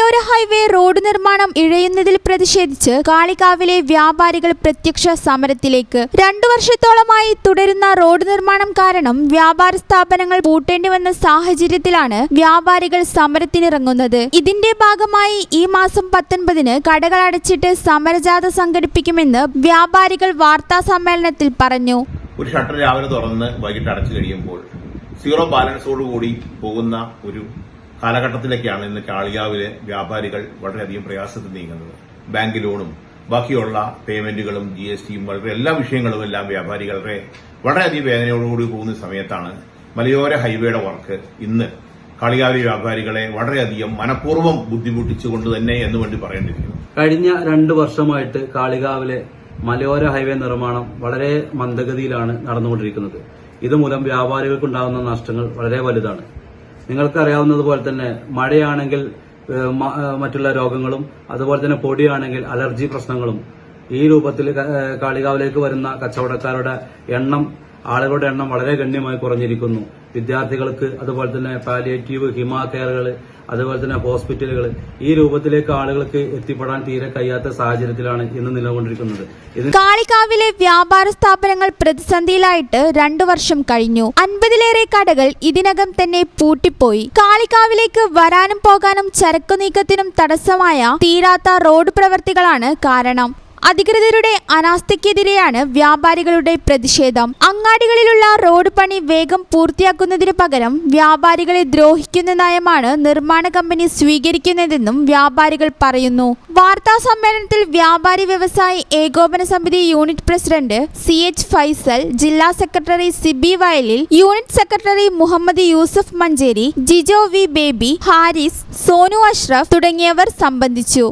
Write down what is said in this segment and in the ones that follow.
മലയോര highway road നിർമ്മാണം ഇഴയുന്നതിൽ പ്രതിഷേധിച്ച് കാളികാവിലെ വ്യാപാരികൾ പ്രത്യക്ഷ സമരത്തിലേക്ക്. 2 വർഷത്തോളമായി തുടരുന്ന റോഡ് നിർമ്മാണം കാരണം വ്യാപാര സ്ഥാപനങ്ങൾ പൂട്ടേണ്ടി വന്ന സാഹചര്യത്തിലാണ് വ്യാപാരികൾ സമരത്തിനിറങ്ങുന്നത്. ഇതിന്റെ ഭാഗമായി ഈ മാസം 19-ന് കടകൾ അടച്ചിട്ട് സമരജാഥ സംഘടിപ്പിക്കുമെന്ന് വ്യാപാരികൾ വാർത്താ സമ്മേളനത്തിൽ പറഞ്ഞു. ഒരു ഷട്ടർ രാവിലെ തുറന്ന് വൈകിട്ട് അടച്ചു കഴിയുമ്പോൾ സീറോ ബാലൻസോടുകൂടി പോകുന്ന ഒരു കാലഘട്ടത്തിലേക്കാണ് ഇന്ന് കാളികാവിലെ വ്യാപാരികൾ വളരെയധികം പ്രയാസത്തിൽ നീങ്ങുന്നത്. ബാങ്ക് ലോണും ബാക്കിയുള്ള പേയ്മെന്റുകളും GSTയും വളരെ എല്ലാ വിഷയങ്ങളും എല്ലാം വ്യാപാരികളുടെ വളരെയധികം വേദനയോടുകൂടി പോകുന്ന സമയത്താണ് മലയോര ഹൈവേയുടെ വർക്ക് ഇന്ന് കാളികാവിലെ വ്യാപാരികളെ വളരെയധികം മനഃപൂർവ്വം ബുദ്ധിമുട്ടിച്ചുകൊണ്ട് തന്നെ എന്ന് വേണ്ടി പറയേണ്ടിയിരിക്കുന്നു. കഴിഞ്ഞ 2 വർഷമായിട്ട് കാളികാവിലെ മലയോര ഹൈവേ നിർമ്മാണം വളരെ മന്ദഗതിയിലാണ് നടന്നുകൊണ്ടിരിക്കുന്നത്. ഇതുമൂലം വ്യാപാരികൾക്കുണ്ടാകുന്ന നഷ്ടങ്ങൾ വളരെ വലുതാണ്. നിങ്ങൾക്കറിയാവുന്നതുപോലെ തന്നെ മഴയാണെങ്കിൽ മറ്റുള്ള രോഗങ്ങളും അതുപോലെ തന്നെ പൊടിയാണെങ്കിൽ അലർജി പ്രശ്നങ്ങളും ഈ രൂപത്തിൽ കാളികാവിലേക്ക് വരുന്ന കച്ചവടക്കാരുടെ ആളുകളുടെ എണ്ണം വളരെ ഗണ്യമായി കുറഞ്ഞിരിക്കുന്നു. വിദ്യാർത്ഥികൾക്ക് അതുപോലെ തന്നെ പാലിയേറ്റീവ് ഹിമ കെയറുകൾ അതുപോലെ തന്നെ ഹോസ്പിറ്റലുകൾ ഈ രൂപത്തിലേക്ക് ആളുകൾക്ക് എത്തിപ്പെടാൻ തീരെ കഴിയാത്ത സാഹചര്യത്തിലാണ് ഇന്ന് നിലകൊണ്ടിരിക്കുന്നത്. കാളികാവിലെ വ്യാപാര സ്ഥാപനങ്ങൾ പ്രതിസന്ധിയിലായിട്ട് 2 വർഷം കഴിഞ്ഞു. 50-ലേറെ കടകൾ ഇതിനകം തന്നെ പൂട്ടിപ്പോയി. കാളികാവിലേക്ക് വരാനും പോകാനും ചരക്കു നീക്കത്തിനും തടസ്സമായ തീരാത്ത റോഡ് പ്രവൃത്തികളാണ് കാരണം. അധികൃതരുടെ അനാസ്ഥയ്ക്കെതിരെയാണ് വ്യാപാരികളുടെ പ്രതിഷേധം. അങ്ങാടികളിലുള്ള റോഡ് പണി വേഗം പൂർത്തിയാക്കുന്നതിനു പകരം വ്യാപാരികളെ ദ്രോഹിക്കുന്ന നയമാണ് നിർമ്മാണ കമ്പനി സ്വീകരിക്കുന്നതെന്നും വ്യാപാരികൾ പറയുന്നു. വാർത്താ സമ്മേളനത്തിൽ വ്യാപാരി വ്യവസായി ഏകോപന സമിതി യൂണിറ്റ് പ്രസിഡന്റ് CH ഫൈസൽ, ജില്ലാ secretary Sibi Vayalil, unit secretary Muhammad Yusuf Manjeri, Jijo V Baby, Haris, Sonu Ashraf തുടങ്ങിയവർ സംബന്ധിച്ചു.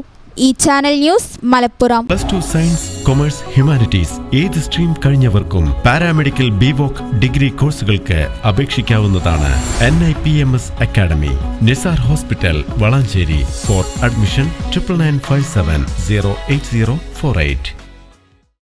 ഈ channel news Malappuram. +2 science, commerce, humanities ഏത് സ്ട്രീം കഴിഞ്ഞവർക്കും പാരാമെഡിക്കൽ BVoc ഡിഗ്രി കോഴ്സുകൾക്ക് അപേക്ഷിക്കാവുന്നതാണ്. NIPMS academy, Nisar hospital, Valanchery. For admission 9957 08048.